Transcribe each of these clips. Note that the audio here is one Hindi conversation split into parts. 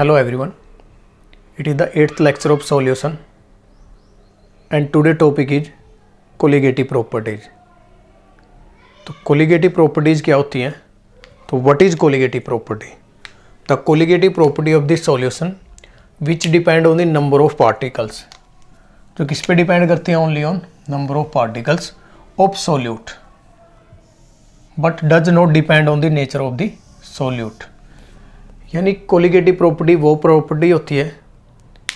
Hello everyone, it is the 8th lecture of solution and today topic is colligative properties। तो colligative properties क्या होती हैं? तो what is colligative property? The colligative property of this solution which depend on the number of particles, जो किस पे डिपेंड करती हैं? Only on number of particles of solute but does not depend on the nature of the solute. यानी कोलिगेटिव प्रॉपर्टी वो प्रॉपर्टी होती है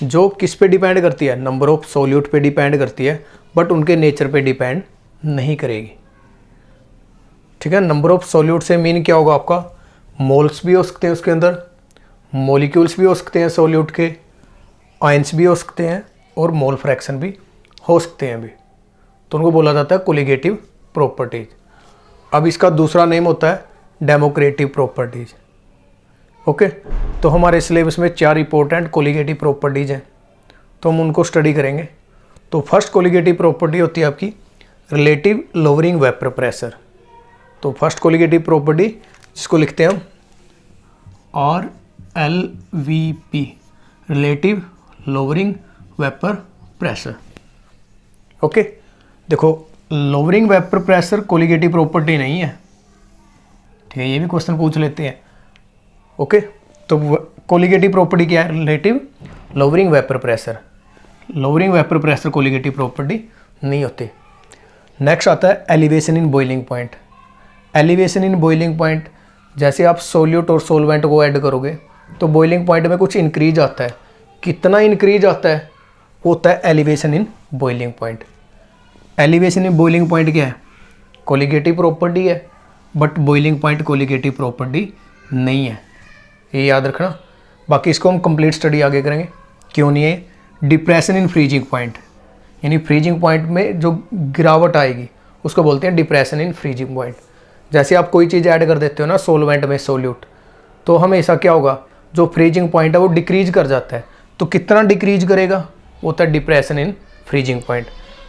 जो किस पे डिपेंड करती है? नंबर ऑफ सोल्यूट पे डिपेंड करती है बट उनके नेचर पे डिपेंड नहीं करेगी। ठीक है, नंबर ऑफ सोल्यूट से मीन क्या होगा आपका? मोल्स भी हो सकते हैं उसके अंदर, मॉलिक्यूल्स भी हो सकते हैं सोल्यूट के, आयंस भी हो सकते हैं और मोल फ्रैक्शन भी हो सकते हैं अभी, तो उनको बोला जाता है कोलिगेटिव प्रॉपर्टीज। अब इसका दूसरा नेम होता है डेमोक्रेटिव प्रॉपर्टीज। ओके, तो हमारे सिलेबस में 4 इंपॉर्टेंट कोलिगेटिव प्रॉपर्टीज हैं, तो हम उनको स्टडी करेंगे। तो फर्स्ट कोलिगेटिव प्रॉपर्टी होती है आपकी रिलेटिव लोअरिंग वेपर प्रेशर। तो फर्स्ट कोलिगेटिव प्रॉपर्टी जिसको लिखते हैं हम RLVP, relative lowering vapour pressure. Okay, देखो lowering vapour pressure colligative property नहीं है। ठीक है, ये भी क्वेश्चन पूछ लेते हैं। ओके, तो कोलिगेटिव प्रॉपर्टी क्या है? Relative lowering vapour pressure. Lowering vapour pressure colligative property नहीं होती। नेक्स्ट आता है elevation in boiling point. Elevation in boiling point, जैसे आप सोल्यूट और सोलवेंट को ऐड करोगे तो बॉइलिंग पॉइंट में कुछ इंक्रीज आता है। कितना इंक्रीज आता है? होता है elevation in boiling point. Elevation in boiling point क्या है? कोलिगेटिव प्रॉपर्टी है but boiling point colligative property नहीं है, ये याद रखना। बाकी इसको हम कंप्लीट स्टडी आगे करेंगे क्यों नहीं है। डिप्रेशन इन फ्रीजिंग पॉइंट, यानी फ्रीजिंग पॉइंट में जो गिरावट आएगी उसको बोलते हैं डिप्रेशन इन फ्रीजिंग पॉइंट। जैसे आप कोई चीज़ ऐड कर देते हो ना सोलवेंट में सोल्यूट, तो हमेशा क्या होगा? जो फ्रीजिंग पॉइंट है वो डिक्रीज कर जाता है। तो कितना डिक्रीज करेगा? होता है डिप्रेशन इन फ्रीजिंग पॉइंट।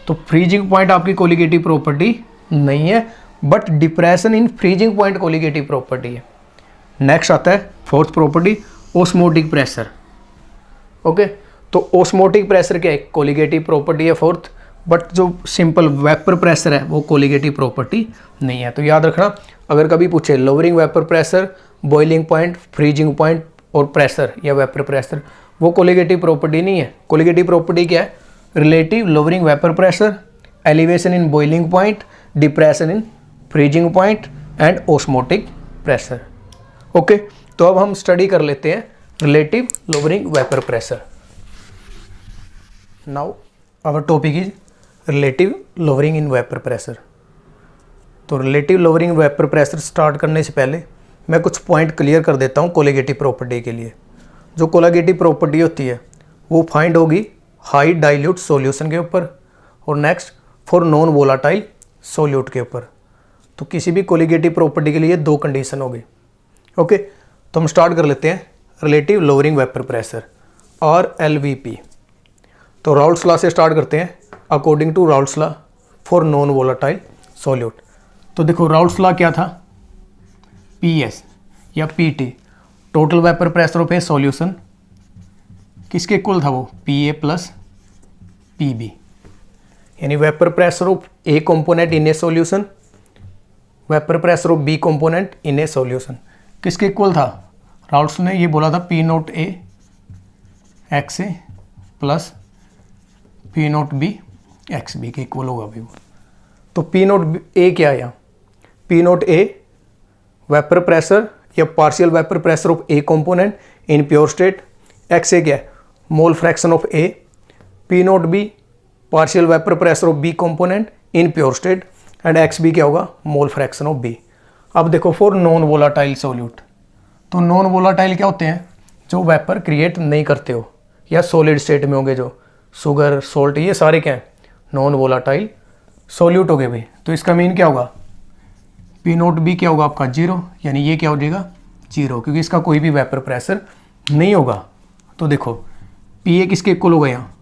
तो फ्रीजिंग पॉइंट आपकी कोलिगेटिव प्रॉपर्टी नहीं है but depression in freezing point colligative property है। नेक्स्ट आता है fourth property osmotic pressure. Okay, तो ओस्मोटिक प्रेशर क्या है? कोलिगेटिव प्रॉपर्टी है फोर्थ, बट जो सिंपल वेपर प्रेशर है वो कोलिगेटिव प्रॉपर्टी नहीं है। तो याद रखना, अगर कभी पूछे lowering vapour pressure, boiling point, freezing point और प्रेशर या वेपर प्रेशर, वो कोलिगेटिव प्रॉपर्टी नहीं है। कोलिगेटिव प्रॉपर्टी क्या है? Relative lowering vapour pressure, elevation in boiling point, depression in freezing point and osmotic pressure. Okay, तो अब हम स्टडी कर लेते हैं relative lowering vapour pressure. Now our topic is relative lowering in vapour pressure. तो relative lowering vapour pressure start करने से पहले मैं कुछ पॉइंट क्लियर कर देता हूँ कोलिगेटिव प्रॉपर्टी के लिए। जो कोलिगेटिव प्रॉपर्टी होती है वो फाइंड होगी हाई डाइल्यूट सॉल्यूशन के ऊपर और next for non volatile solute के ऊपर। तो किसी भी कोलिगेटिव प्रॉपर्टी के लिए 2 कंडीशन होगी। ओके, तो हम स्टार्ट कर लेते हैं relative lowering vapour pressure RLVP। तो राउल्ट्स लॉ से स्टार्ट करते हैं according to Raoult's law for non volatile solute. तो देखो राउल्ट्स लॉ क्या था? PS या PT, total vapour pressure of a solution, किसके इक्वल था वो? PA plus PB। यानी vapour pressure of A component in a solution, vapour pressure of B component in a solution किसके इक्वल था? राउल्ट्स ने ये बोला था P0A XA plus P0B XB के इक्वल होगा भी वो। तो P0A क्या है? P0A वेपर प्रेशर या partial vapour pressure of A component in pure state, XA क्या है? मोल fraction of A, P0B partial vapour pressure of B component in pure state and XB क्या होगा? मोल फ्रैक्शन ऑफ B। अब देखो फॉर नॉन वोलाटाइल सॉल्यूट, तो नॉन वोलाटाइल क्या होते हैं? जो वेपर क्रिएट नहीं करते हो या सॉलिड स्टेट में होंगे, जो शुगर, सोल्ट, ये सारे क्या हैं? नॉन वोलाटाइल सॉल्यूट हो गए भाई। तो इसका मीन क्या होगा? P0B क्या होगा आपका? 0, यानी ये क्या हो जाएगा? 0, क्योंकि इसका कोई भी वेपर प्रेशर नहीं होगा। तो देखो PA किसके इक्वल होगा यहाँ?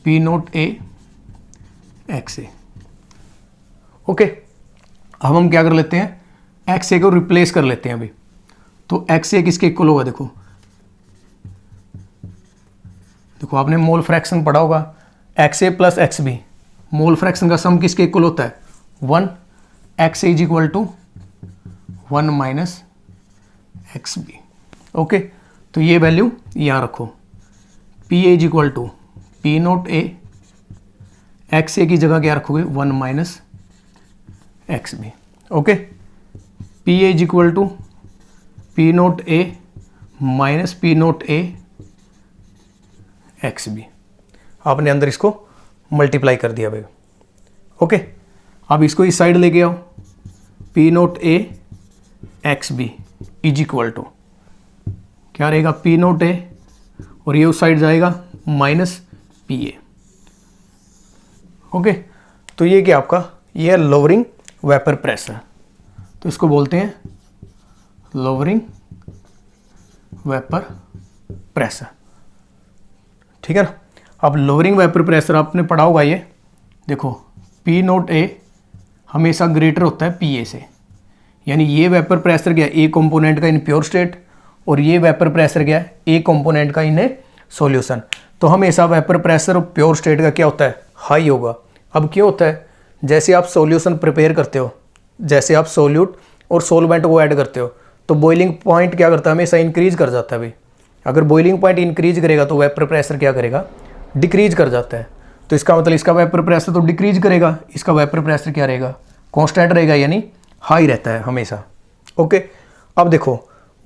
P0A XA। ओके, अब हम क्या कर लेते हैं? XA को रिप्लेस कर लेते हैं अभी। तो एक्स ए किसके इक्वल होगा? देखो देखो आपने मोल फ्रैक्शन पढ़ा होगा, X A plus X B, mole fraction का सम किसके इक्वल होता है 1, X A is equal to 1 minus X B. Okay, तो ये वैल्यू यहाँ रखो, P A is equal to P note A, X A की जगह क्या रखोगे 1 minus X B. Okay, P A is equal to P note A minus P note A X B. आपने अंदर इसको मल्टीप्लाई कर दिया भाई। ओके, अब इसको इस साइड लेके आओ, P note A X B is equal to क्या रहेगा पी नोट ए, और ये उस साइड जाएगा माइनस पी ए। ओके, तो ये क्या आपका, ये है लोअरिंग वेपर प्रेशर, तो इसको बोलते हैं लोअरिंग वेपर प्रेशर। ठीक है ना। अब लोअरिंग वेपर प्रेशर आपने पढ़ा होगा, ये देखो पी नोट ए हमेशा ग्रेटर होता है पी ए से, यानी ये वेपर प्रेशर क्या है ए कंपोनेंट का इन प्योर स्टेट, और ये वेपर प्रेशर क्या है ए कंपोनेंट का इन ए सॉल्यूशन। तो हमेशा वेपर प्रेशर प्योर स्टेट का क्या होता है हाई होगा। अब क्यों होता है, जैसे आप सॉल्यूशन प्रिपेयर करते हो, जैसे आप सोल्यूट और सोलवेंट को ऐड करते हो, तो बॉइलिंग पॉइंट क्या करता है हमेशा इंक्रीज कर जाता है भाई। अगर बॉइलिंग पॉइंट इंक्रीज करेगा तो वेपर प्रेशर क्या करेगा डिक्रीज कर जाता है। तो इसका मतलब इसका वेपर प्रेशर तो डिक्रीज करेगा, इसका वेपर प्रेशर क्या रहेगा कांस्टेंट रहेगा, यानी हाई रहता है हमेशा। ओके, अब देखो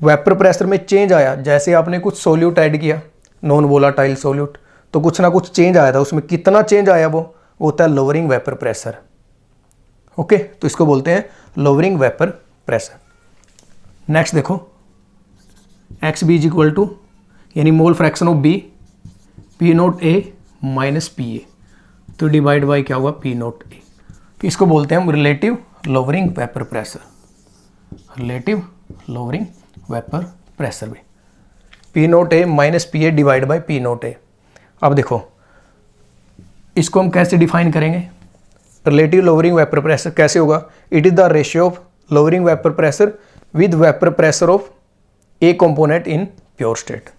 वेपर प्रेशर में चेंज आया, जैसे आपने कुछ सोल्यूट ऐड किया नॉन वोलाटाइल सोल्यूट, तो कुछ ना कुछ चेंज आया था, उसमें कितना चेंज आया वो होता है लोअरिंग वेपर प्रेशर। ओके, तो इसको बोलते हैं लोअरिंग वेपर प्रेशर। नेक्स्ट देखो X B is equal to यानी mole fraction of B P note A minus P A, तो डिवाइड बाई क्या हुआ पी नोट ए। इसको बोलते हैं हम relative lowering vapour pressure, relative lowering vapour pressure भी P note A minus P A divide by P note A. अब देखो इसको हम कैसे डिफाइन करेंगे, रिलेटिव लोअरिंग वेपर प्रेशर कैसे होगा, it is the ratio of lowering vapour pressure with vapour pressure of a component in pure state.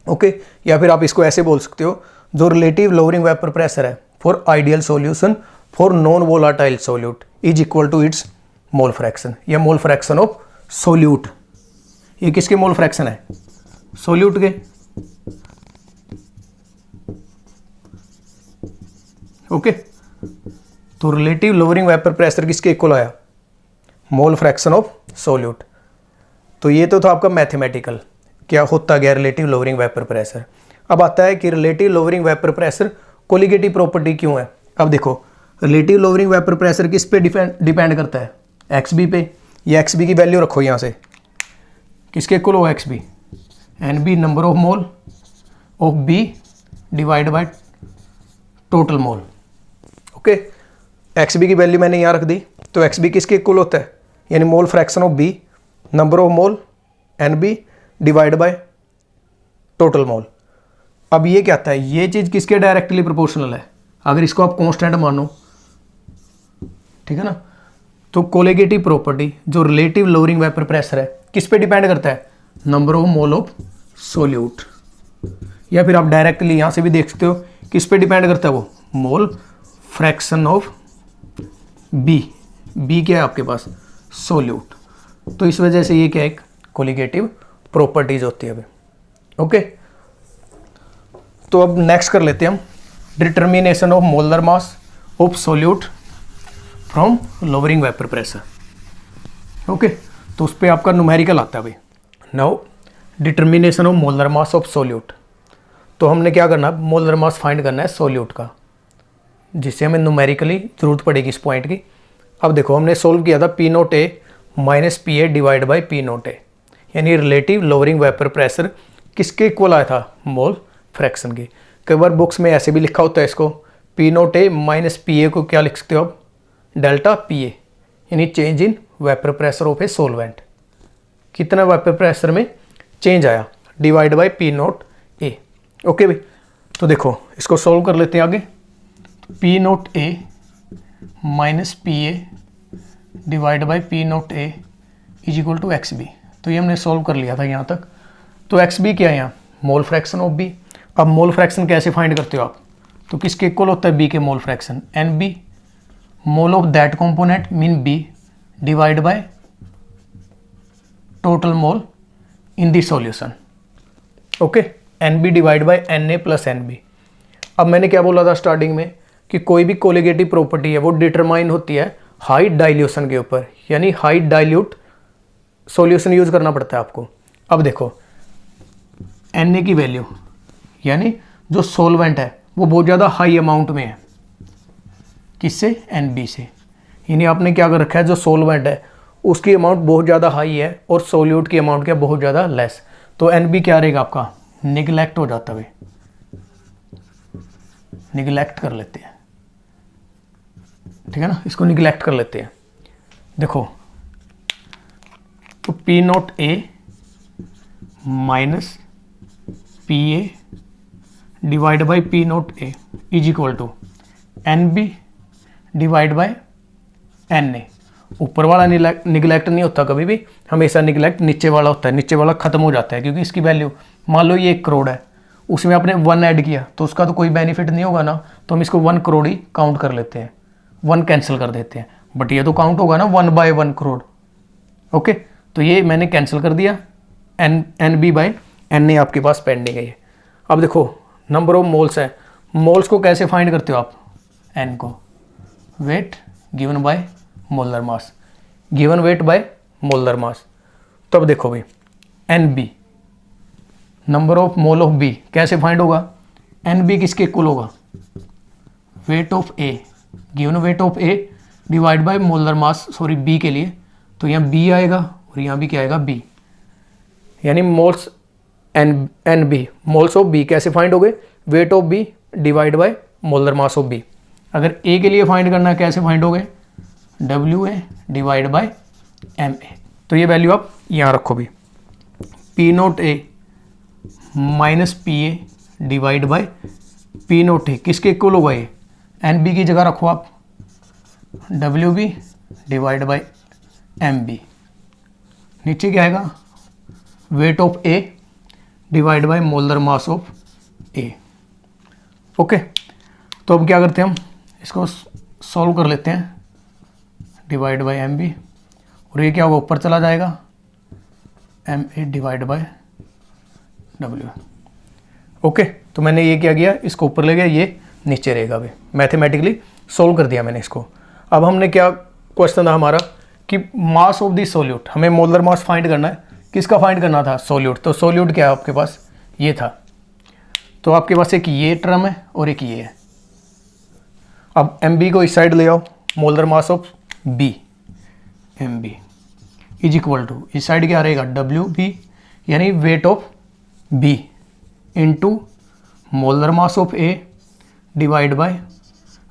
Okay, या फिर आप इसको ऐसे बोल सकते हो, जो रिलेटिव लोअरिंग वेपर प्रेशर है for ideal solution for non volatile solute is equal to its mole fraction, या मोल फ्रैक्शन ऑफ सोल्यूट। ये किसके मोल फ्रैक्शन है सोल्यूट के। ओके, तो रिलेटिव लोअरिंग वेपर प्रेशर किसके इक्वल आया मोल फ्रैक्शन ऑफ सोल्यूट। तो ये तो था आपका मैथमेटिकल क्या होता गया रिलेटिव लोअरिंग वेपर प्रेशर। अब आता है कि relative lowering vapour pressure colligative property क्यों है। अब देखो रिलेटिव लोअरिंग वेपर प्रेशर किस पे डिपेंड करता है एक्स बी पे। ये एक्स बी की वैल्यू रखो यहाँ से, किसके इक्वल हो X B, N B number of mole of B divide by total mole. Okay, X B की वैल्यू मैंने यहाँ रख दी, तो एक्स बी किसके इक्वल होता है यानी mole fraction of B number of mole N B divide by total mole. अब ये क्या आता है, ये चीज़ किसके डायरेक्टली प्रोपोर्शनल है, अगर इसको आप कांस्टेंट मानो, ठीक है ना। तो कोलिगेटिव प्रॉपर्टी जो रिलेटिव लोअरिंग वेपर प्रेशर है किस पे डिपेंड करता है number of mole of solute, या फिर आप डायरेक्टली यहाँ से भी देख सकते हो किस पे डिपेंड करता है वो mole fraction of B. B क्या है आपके पास सोल्यूट, तो इस वजह से ये क्या एक कोलिगेटिव प्रॉपर्टीज होती है अभी। ओके, तो अब नेक्स्ट कर लेते हैं हम determination of molar mass of solute from lowering vapour pressure. Okay, तो उस पर आपका न्यूमेरिकल आता है भाई। Now determination of molar mass of solute, तो हमने क्या करना है मोलर मास फाइंड करना है सोल्यूट का, जिससे हमें न्यूमेरिकली जरूरत पड़ेगी इस पॉइंट की। अब देखो हमने सोल्व किया था P note A minus P A divide by P note A, यानी रिलेटिव लोअरिंग वेपर प्रेशर किसके इक्वल आया था मोल फ्रैक्शन की। कई बार बुक्स में ऐसे भी लिखा होता है इसको, P note A minus P ए को क्या लिख सकते हो आप डेल्टा पी ए, यानी change in vapour pressure of a solvent, कितना वेपर प्रेशर में चेंज आया divide by P note A. Okay भाई, तो देखो इसको सोल्व कर लेते हैं आगे। P note A minus P A divide by P note A is equal to X B, तो ये हमने सोल्व कर लिया था यहाँ तक। तो एक्स बी क्या है यहाँ मोल फ्रैक्शन ऑफ बी, अब मोल फ्रैक्शन कैसे फाइंड करते हो आप, तो किसके इक्वल होता है, बी के mole fraction, N B mole of that component mean B divide by total mole in the solution. Okay, N B divide by N A plus N B. अब मैंने क्या बोला था स्टार्टिंग में कि कोई भी कोलिगेटिव प्रॉपर्टी है वो डिटरमाइन होती है हाई डाइल्यूशन के ऊपर, यानी हाई डाइल्यूट सॉल्यूशन यूज करना पड़ता है आपको। अब देखो एन ए की वैल्यू यानी जो सोलवेंट है वो बहुत ज़्यादा हाई अमाउंट में है, किससे, एन बी से। यानी आपने क्या कर रखा है, जो सोलवेंट है उसकी अमाउंट बहुत ज़्यादा हाई है और सोल्यूट की अमाउंट क्या बहुत ज़्यादा लेस, तो एन बी क्या रहेगा आपका, निगलेक्ट हो जाता है, निगलेक्ट कर लेते हैं, ठीक है ना, इसको निगलेक्ट कर लेते हैं। देखो तो P note A minus P A divide by P note A is equal to N B divide by N A. ऊपर वाला निगलेक्ट नहीं होता कभी भी, हमेशा निगलेक्ट नीचे वाला होता है, नीचे वाला खत्म हो जाता है, क्योंकि इसकी वैल्यू मान लो ये 1 करोड़ है, उसमें आपने 1 ऐड किया तो उसका तो कोई बेनिफिट नहीं होगा ना, तो हम इसको 1 करोड़ ही काउंट कर लेते हैं, 1 कैंसिल कर देते हैं, बट ये तो काउंट होगा ना 1/1 करोड़। ओके, तो ये मैंने कैंसिल कर दिया, N B by N A आपके पास पेंडिंग है ये। अब देखो नंबर ऑफ मोल्स है, मोल्स को कैसे फाइंड करते हो आप, एन को weight given by molar mass, given weight by molar mass. तो अब देखो भाई N B number of mole of B कैसे फाइंड होगा, एन बी किसके इक्वल होगा, weight of A given weight of A divide by molar mass, sorry B के लिए, तो यहाँ बी आएगा और यहाँ भी क्या आएगा बी, यानी moles N B moles of B कैसे फाइंड हो गए, weight of B divide by molar mass of B. अगर ए के लिए फाइंड करना है कैसे फाइंड हो गए, W A divide by M A. तो ये वैल्यू आप यहाँ रखो भी, P note A minus P A divide by P note A किसके इक्वल होगा, ये एन बी की जगह रखो आप, W B divide by M B. नीचे क्या आएगा, weight of A divide by molar mass of A. Okay, तो अब क्या करते हैं हम इसको सॉल्व कर लेते हैं, डिवाइड बाय एम बी, और ये क्या होगा ऊपर चला जाएगा, M A divide by W. Okay, तो मैंने ये क्या किया, इसको ऊपर ले गया, ये नीचे रहेगा, अभी मैथमेटिकली सोल्व कर दिया मैंने इसको। अब हमने क्या क्वेश्चन था हमारा कि मास ऑफ द सोल्यूट, हमें मोलर मास फाइंड करना है, किसका फाइंड करना था, सोल्यूट। तो सोल्यूट क्या है आपके पास, ये था, तो आपके पास एक ये टर्म है और एक ये है। अब एम बी को इस साइड ले आओ, molar mass of B M B is equal to, इस साइड क्या रहेगा, डब्ल्यू बी यानी weight of B into molar mass of A divide by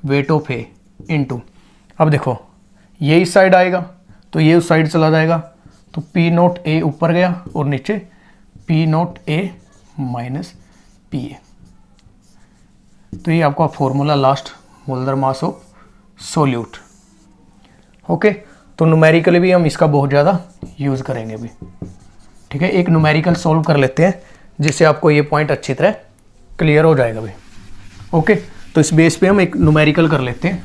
weight of A into, अब देखो ये इस साइड आएगा तो ये उस साइड चला जाएगा, तो पी नोट ए ऊपर गया और नीचे P note A minus P A. तो ये आपका formula last molar mass of solute. Okay, तो न्यूमेरिकली भी हम इसका बहुत ज़्यादा यूज़ करेंगे अभी, ठीक है। एक न्यूमेरिकल सॉल्व कर लेते हैं जिससे आपको ये पॉइंट अच्छी तरह क्लियर हो जाएगा भाई। ओके, तो इस बेस पे हम एक न्यूमेरिकल कर लेते हैं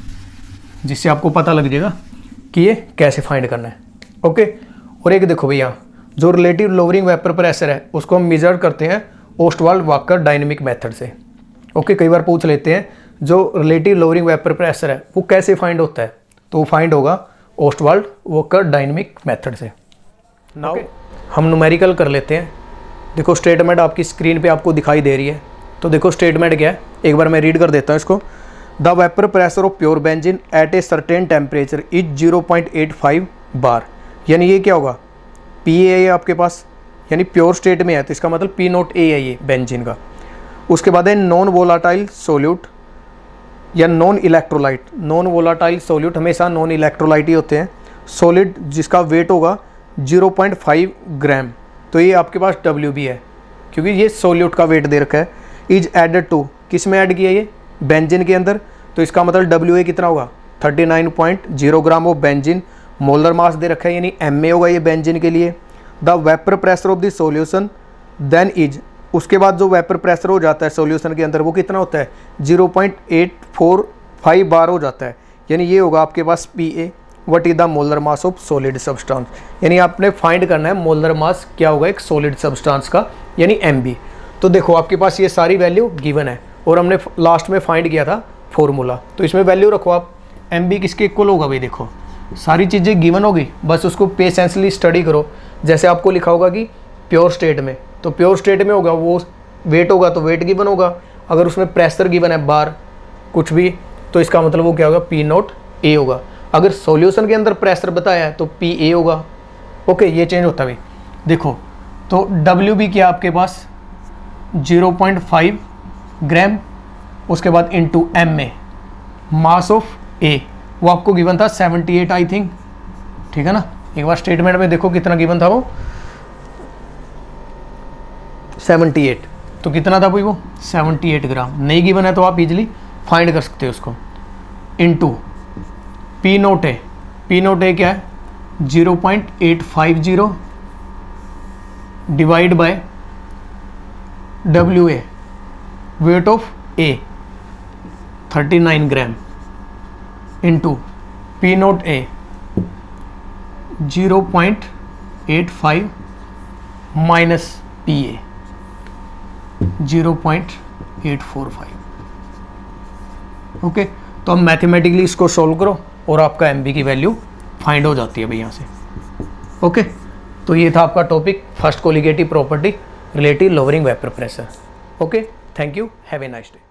जिससे आपको पता लग जाएगा कि ये कैसे फाइंड करना है। ओके, और एक देखो भैया, जो रिलेटिव लोअरिंग वेपर प्रेशर है उसको हम मेजर करते हैं ओस्टवाल्ड वाकर डायनेमिक मेथड से। ओके, कई बार पूछ लेते हैं जो रिलेटिव लोअरिंग वेपर प्रेशर है वो कैसे फाइंड होता है, तो वो फाइंड होगा ओस्टवाल्ड वाकर डायनेमिक मेथड से। नाउ हम न्यूमेरिकल कर लेते हैं। देखो स्टेटमेंट आपकी स्क्रीन पे आपको दिखाई दे रही है, तो देखो स्टेटमेंट क्या है, एक बार मैं रीड कर देता हूँ इसको। The vapour pressure of pure benzene at a certain temperature is 0.85 bar, यानी ये क्या होगा, पी ए है आपके पास, यानी प्योर स्टेट में है, तो इसका मतलब पी नोट ए है ये बेंजीन का। उसके बाद है नॉन वोलाटाइल सोल्यूट या non electrolyte. Non volatile solute हमेशा नॉन इलेक्ट्रोलाइट ही होते हैं। सॉलिड जिसका वेट होगा 0.5 ग्राम, तो ये आपके पास डब्ल्यू बी है क्योंकि ये सोल्यूट का वेट दे रखा है। इज एडेड टू, किस में ऐड किया ये, बेंजीन के अंदर, तो इसका मतलब डब्ल्यू ए कितना होगा 39.0 gram of benzene. Molar mass दे रखा है यानी एम ए होगा ये बेंजीन के लिए। The vapour pressure of the solution then is, उसके बाद जो वेपर प्रेशर हो जाता है सॉल्यूशन के अंदर वो कितना होता है 0.845 बार हो जाता है। यानी ये होगा आपके पास PA what is the molar mass of solid substance. यानी आपने फाइंड करना है मोलर मास क्या होगा एक सॉलिड सब्सटेंस का, यानी MB। तो देखो आपके पास ये सारी वैल्यू गिवन है और हमने लास्ट में फाइंड किया था फॉर्मूला, तो इसमें वैल्यू रखो आप। MB किसके इक्वल होगा भाई, देखो सारी चीज़ें गिवन होगी, बस उसको पेशेंसली स्टडी करो। जैसे आपको लिखा होगा कि प्योर स्टेट में, तो प्योर स्टेट में होगा वो वेट होगा तो वेट गिवन होगा, अगर उसमें प्रेशर गिवन है बार कुछ भी तो इसका मतलब वो क्या होगा P0A होगा। अगर सॉल्यूशन के अंदर प्रेशर बताया है तो PA होगा। ओके, ये चेंज होता है भाई। देखो तो WB क्या आपके पास 0.5 ग्राम, उसके बाद into MA mass of A, वो आपको गिवन था 78 आई थिंक, ठीक है ना। एक बार स्टेटमेंट में देखो कितना गिवन था वो 78, तो कितना था भाई वो 78 ग्राम। नहीं गिवन है तो आप इजीली फाइंड कर सकते हो उसको। इंटू P0A, P0A क्या है 0.850 divide by WA weight of A 39 gram into P0A 0.85 minus PA 0.845। Okay, तो अब मैथमेटिकली इसको सॉल्व करो और आपका MB की वैल्यू फाइंड हो जाती है भाई यहाँ से। ओके, तो ये था आपका topic first colligative property relative lowering vapour pressure. Okay, thank you, have a nice day.